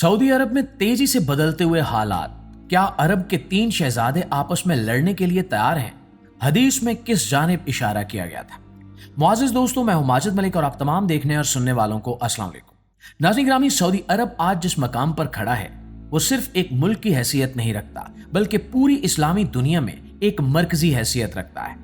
Saudi अरब में तेजी से बदलते हुए हालात। क्या अरब के 3 शहजादे आपस में लड़ने के लिए तैयार हैं? हदीस में किस जानिब इशारा किया गया था? मुआज़िज़ दोस्तों, मैं हूं माजिद मलिक और आप तमाम देखने और सुनने वालों को अस्सलाम वालेकुम। नाज़रीन गिरामी, सऊदी अरब आज जिस मकाम पर खड़ा है वो सिर्फ एक मुल्क की हैसियत नहीं रखता, बल्कि पूरी इस्लामी दुनिया में एक मरकजी हैसियत रखता है।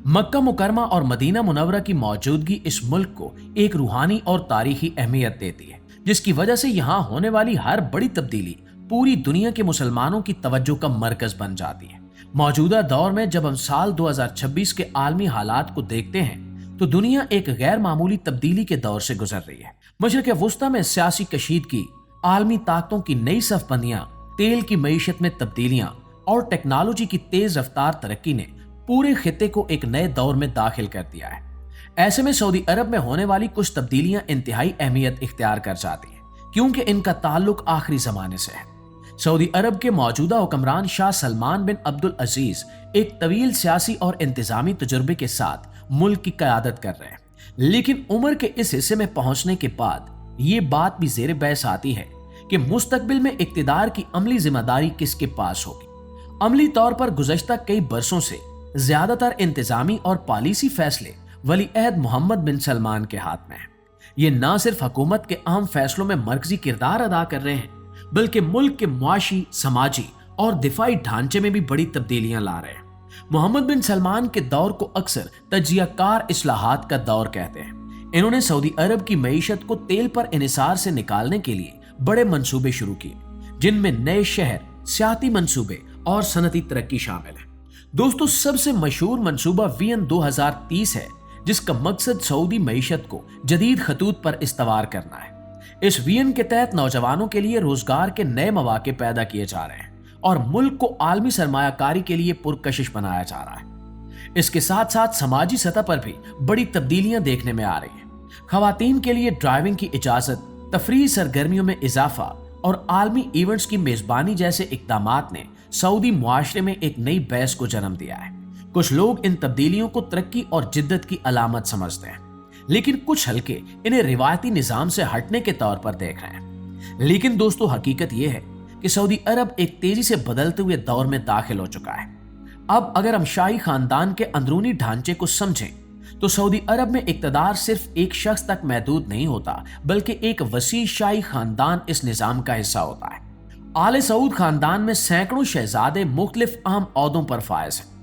मक्का मुकरमा और मदीना मुनव्वरा की मौजूदगी इस मुल्क को एक रूहानी और तारीखी अहमियत देती है, जिसकी वजह से यहाँ होने वाली हर बड़ी तब्दीली पूरी दुनिया के मुसलमानों की तवज्जो का मरकज बन जाती है। मौजूदा दौर में जब हम साल 2026 के आलमी हालात को देखते हैं तो दुनिया एक गैर मामूली तब्दीली के दौर से गुजर रही है। मशरिक़ वुस्ता में सियासी कशीदगी, आलमी ताकतों की नई सफबंदियां, तेल की मईशत में तब्दीलियां और टेक्नोलॉजी की तेज रफ्तार तरक्की ने पूरे खित्ते को एक नए दौर में दाखिल कर दिया है। ऐसे में सऊदी अरब में होने वाली कुछ तब्दीलियां इंतहाई अहमियत इख्तियार कर जाती हैं, क्योंकि इनका ताल्लुक आखिरी जमाने से है। सऊदी अरब के मौजूदा हुक्मरान शाह सलमान बिन अब्दुल अजीज एक तवील सियासी और इंतजामी तजुर्बे के साथ मुल्क की क़यादत कर रहे हैं, लेकिन उम्र के इस हिस्से में पहुंचने के बाद ये बात भी ज़ेर बहस आती है कि मुस्तकबिल में इक्तिदार की अमली जिम्मेदारी किसके पास होगी। अमली तौर पर गुज़श्ता कई बरसों से ज्यादातर इंतजामी और पॉलिसी फैसले वली अहद मोहम्मद बिन सलमान के हाथ में है। ये न सिर्फ हुकूमत के अहम फैसलों में मरकजी किरदार अदा कर रहे हैं, बल्कि मुल्क के मुआशी, समाजी और दिफाई ढांचे में भी बड़ी तब्दीलियां ला रहे हैं। मोहम्मद बिन सलमान के दौर को अक्सर तज्जियाकार इस्लाहात का दौर कहते हैं। इन्होंने सऊदी अरब की मईशत को तेल पर इन्हिसार से निकालने के लिए बड़े मंसूबे शुरू किए, जिनमें नए शहर, सियाती मंसूबे और सनती तरक्की शामिल है। दोस्तों, सबसे मशहूर मंसूबा वियन 2030 है, जिसका मकसद सऊदी मईशत को जदीद खतूत पर इस्तवार करना है। इस वियन के तहत नौजवानों के लिए रोजगार के नए मौके पैदा किए जा रहे हैं और मुल्क को आलमी सरमायाकारी के लिए पुरकशिश बनाया जा रहा है। इसके साथ साथ समाजी सतह पर भी बड़ी तब्दीलियां देखने में आ रही हैं। खवातीन के लिए ड्राइविंग की इजाजत, तफरीही सरगर्मियों में इजाफा और आलमी इवेंट्स की मेजबानी जैसे इकदामात ने सऊदी मुआशरे में एक नई बहस को जन्म दिया है। कुछ लोग इन तब्दीलियों को तरक्की और जिद्दत की अलामत समझते हैं, लेकिन कुछ हल्के इन्हें रिवायती निजाम से हटने के तौर पर देख रहे हैं। लेकिन दोस्तों, हकीकत यह है कि सऊदी अरब एक तेजी से बदलते हुए दौर में दाखिल हो चुका है। अब अगर हम शाही खानदान के अंदरूनी ढांचे को समझें तो सऊदी अरब में इक्तदार सिर्फ एक शख्स तक महदूद नहीं होता, बल्कि एक वसी शाही खानदान इस निजाम का हिस्सा होता है। आले सऊद खानदान में सैकड़ों शहजादे मुख्तलिफ अहम ओहदों पर फायज हैं।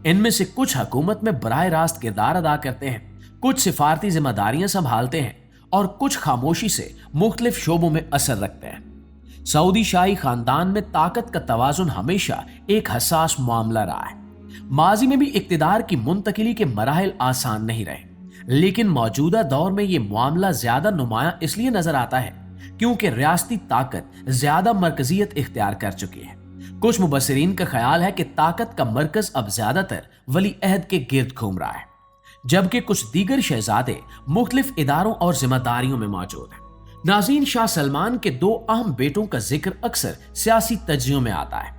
इनमें से कुछ हुकूमत में बराह रास्त किरदार अदा करते हैं, कुछ सिफारती जिम्मेदारियां संभालते हैं और कुछ खामोशी से मुख्तलिफ शोबों में असर रखते हैं। सऊदी शाही खानदान में ताकत का तवाजुन हमेशा एक हसास मामला रहा है। माजी में भी इक्तिदार की मुंतकिली के मराहिल आसान नहीं रहे, लेकिन मौजूदा दौर में ये मामला ज्यादा नुमायां इसलिए नजर आता है क्योंकि रियासती ताकत ज्यादा मरकजियत इख्तियार कर चुकी है। कुछ मुबस्सिरीन का ख्याल है कि ताकत का मरकज अब ज्यादातर वली अहद के गिर्द घूम रहा है, जबकि कुछ दीगर शहजादे मुख्तलिफ इदारों और जिम्मेदारियों में मौजूद हैं। नाज़रीन, शाह सलमान के 2 अहम बेटों का जिक्र अक्सर सियासी तज्जियों में आता है।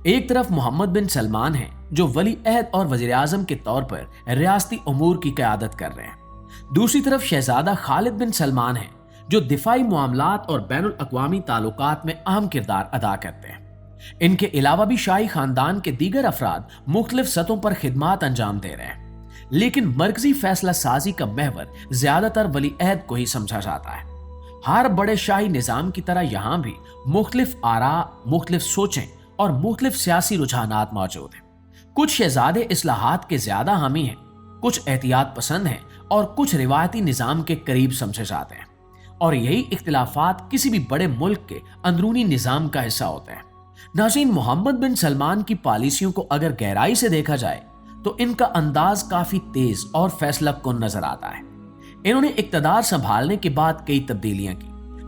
एक तरफ मोहम्मद बिन सलमान हैं, जो वली अहद और वज़ीर आज़म के तौर पर रियासती उमूर की क़यादत कर रहे हैं। दूसरी तरफ शहजादा खालिद बिन सलमान हैं, जो दिफाई मामलात और बैनुल अक़वामी ताल्लुकात में अहम किरदार अदा करते हैं। इनके अलावा भी शाही खानदान के दीगर अफराद मुख्तलिफ सतहों पर खिदमात अंजाम दे रहे हैं, लेकिन मरकजी फैसला साजी का महवर ज्यादातर वली अहद को ही समझा जाता है। हर बड़े शाही निजाम की तरह यहाँ भी मुख्तलिफ आरा, मुख्तलिफ सोचें और मुख्तलिफ सियासी रुझानात मौजूद हैं। कुछ शहजादे इस्लाहात के ज्यादा हामी हैं, कुछ एहतियात पसंद हैं और कुछ रिवायती निजाम के करीब समझे जाते हैं, और यही इख्तिलाफात किसी भी बड़े मुल्क के अंदरूनी निजाम का हिस्सा होते हैं। नाज़रीन, मोहम्मद बिन सलमान की पॉलिसियों को अगर गहराई से देखा जाए तो इनका अंदाज काफी तेज और फैसला कुन नजर आता है। इन्होंने इक्तदार संभालने के बाद कई तब्दीलियां की।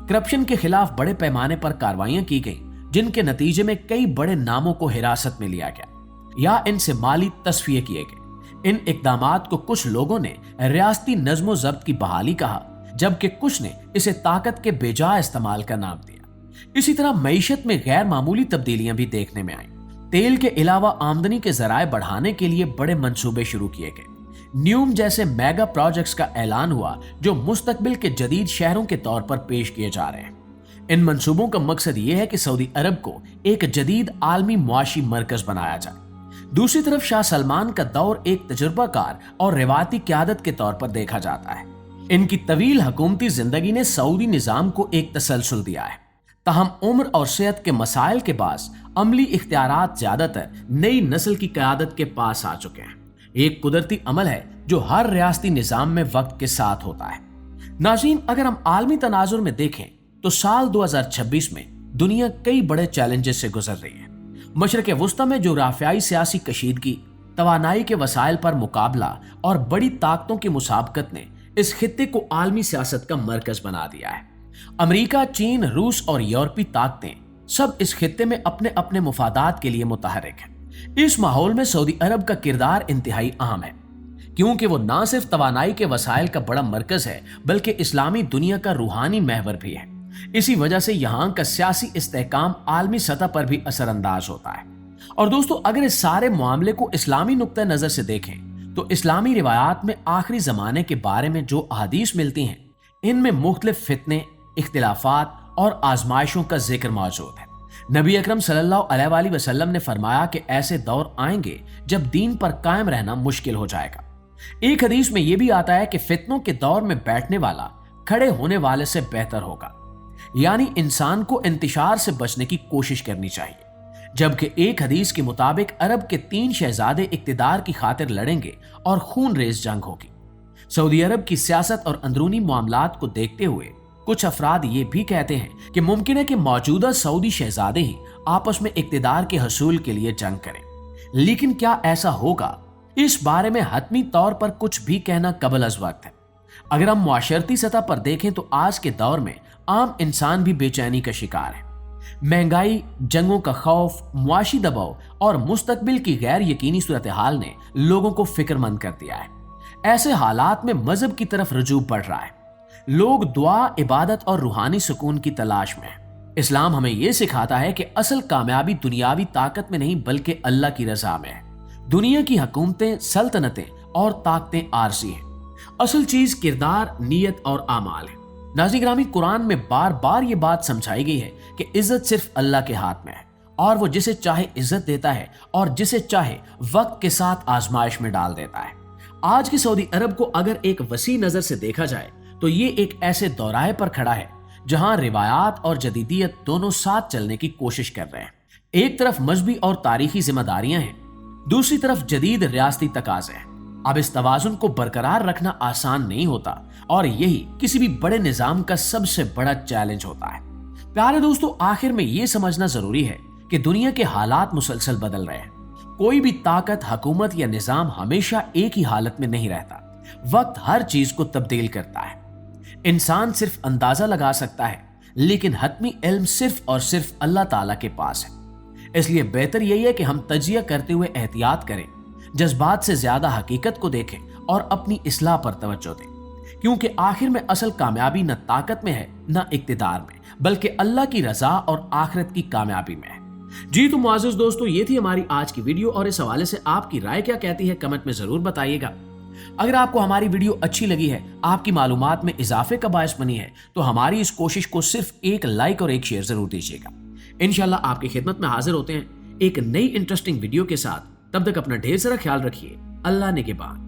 करप्शन के खिलाफ बड़े पैमाने पर कार्रवाइयां की गई, जिनके नतीजे में कई बड़े नामों को हिरासत में लिया गया या इनसे माली तस्फिये किए गए। इन इकदामात को कुछ लोगों ने रियासती नज़्म व ज़ब्त की बहाली कहा, जबकि कुछ ने इसे ताकत के बेजा इस्तेमाल का नाम दिया। इसी तरह मईशत में गैर मामूली तब्दीलियां भी देखने में आई। तेल के अलावा आमदनी के जराए बढ़ाने के लिए बड़े मंसूबे शुरू किए गए। न्यूम जैसे मेगा प्रोजेक्ट्स का ऐलान हुआ, जो मुस्तकबिल के जदीद शहरों के तौर पर पेश किए जा रहे हैं। इन मंसूबों का मकसद ये है कि सऊदी अरब को एक जदीद आलमी मुआशी मरकज बनाया जाए। दूसरी तरफ शाह सलमान का दौर एक तजुर्बाकार और रिवायती क़यादत के तौर पर देखा जाता है। इनकी तवील हुकूमती जिंदगी ने सऊदी निजाम को एक तसलसल दिया है। ताहम उम्र और सेहत के मसाइल के पास अमली इख्तियारात ज्यादातर नई नस्ल की क़यादत के पास आ चुके हैं। एक कुदरती अमल है जो हर रियासती निजाम में वक्त के साथ होता है। नाज़रीन, अगर हम आलमी तनाजुर में देखें तो साल 2026 में दुनिया कई बड़े चैलेंजेस से गुजर रही है। मशरक़ वुस्ता में जोग्राफियाई सियासी कशीदगी, तवानाई के वसाइल पर मुकाबला और बड़ी ताकतों की मुसाबकत ने इस खित्ते को आलमी सियासत का मरकज बना दिया है। अमेरिका, चीन, रूस और यूरोपीय ताकतें सब इस खित्ते में अपने अपने मुफादात के लिए मुतहरिक हैं। इस माहौल में सऊदी अरब का किरदार इंतहाई अहम है, क्योंकि वो ना सिर्फ तवानाई के वसाइल का बड़ा मरकज है बल्कि इस्लामी दुनिया का रूहानी महवर भी है। इसी वजह से यहाँ का सियासी इस्तेहकाम आलमी सतह पर भी असरअंदाज होता है। और दोस्तों, अगर इस सारे मामले को इस्लामी नुक्ता नजर से देखें तो इस्लामी रिवायात में आखिरी जमाने के बारे में जो अहादीस मिलती हैं, इनमें मुख्तलिफ फितने, इख्तिलाफात और आजमाइशों का जिक्र मौजूद है। नबी अकरम सल्लल्लाहु अलैहि वसल्लम ने फरमाया कि ऐसे दौर आएंगे जब दीन पर कायम रहना मुश्किल हो जाएगा। एक हदीस में यह भी आता है कि फितनों के दौर में बैठने वाला खड़े होने वाले से बेहतर होगा, यानी इंसान को इंतिशार से बचने की कोशिश करनी चाहिए। जबकि एक हदीस के मुताबिक अरब के 3 शहजादे इक्तिदार की खातिर लड़ेंगे और खून रेज जंग होगी। सऊदी अरब की सियासत और अंदरूनी मामलात को देखते हुए कुछ अफराद ये भी कहते हैं कि मुमकिन है कि मौजूदा सऊदी शहजादे ही आपस में इक्तिदार के हसूल के लिए जंग करें। लेकिन क्या ऐसा होगा, इस बारे में हतमी तौर पर कुछ भी कहना कबल अज़ वक्त है। अगर हम मुआशरती सतह पर देखें तो आज के दौर में आम इंसान भी बेचैनी का शिकार है। महंगाई, जंगों का खौफ, मुआशी दबाव और मुस्तकबिल की गैर यकीनी सूरत हाल ने लोगों को फिक्रमंद कर दिया है। ऐसे हालात में मजहब की तरफ रुजू बढ़ रहा है। लोग दुआ, इबादत और रूहानी सुकून की तलाश में हैं। इस्लाम हमें यह सिखाता है कि असल कामयाबी दुनियावी ताकत में नहीं बल्कि अल्लाह की रजा में है। दुनिया की हुकूमतें, सल्तनतें और ताकतें आरजी हैं। असल चीज किरदार, नीयत और आमाल है। नाज़रीन ग्रामी, कुरान में बार बार ये बात समझाई गई है कि इज्जत सिर्फ अल्लाह के हाथ में है और वो जिसे चाहे इज्जत देता है और जिसे चाहे वक्त के साथ आजमाइश में डाल देता है। आज की सऊदी अरब को अगर एक वसी नजर से देखा जाए तो ये एक ऐसे दौराहे पर खड़ा है जहां रिवायात और जदीदियत दोनों साथ चलने की कोशिश कर रहे हैं। एक तरफ मजहबी और तारीखी जिम्मेदारियां हैं, दूसरी तरफ जदीद रियासती तकाजे हैं। अब इस तवाजुन को बरकरार रखना आसान नहीं होता और यही किसी भी बड़े निजाम का सबसे बड़ा चैलेंज होता है। प्यारे दोस्तों, आखिर में यह समझना जरूरी है कि दुनिया के हालात मुसलसल बदल रहे हैं। कोई भी ताकत, हुकूमत या निजाम हमेशा एक ही हालत में नहीं रहता। वक्त हर चीज को तब्दील करता है। इंसान सिर्फ अंदाजा लगा सकता है, लेकिन हतमी इल्म सिर्फ और सिर्फ अल्लाह ताला के पास है। इसलिए बेहतर यही है कि हम तजिया करते हुए एहतियात करें, जज्बात से ज्यादा हकीकत को देखें और अपनी इस्लाह पर तवज्जो दें, क्योंकि आखिर में असल कामयाबी न ताकत में है न इक्तिदार में, बल्कि अल्लाह की रजा और आखिरत की कामयाबी में है। जी तो मुआज़्ज़िज़ दोस्तों, ये थी हमारी आज की वीडियो और इस हवाले से आपकी राय क्या कहती है कमेंट में जरूर बताइएगा। अगर आपको हमारी वीडियो अच्छी लगी है, आपकी मालूमात में इजाफे का बायस बनी है, तो हमारी इस कोशिश को सिर्फ एक लाइक और एक शेयर जरूर दीजिएगा। इंशाल्लाह आपकी खिदमत में हाजिर होते हैं एक नई इंटरेस्टिंग वीडियो के साथ। तब तक अपना ढेर सारा ख्याल रखिए। अल्लाह ने के बाद।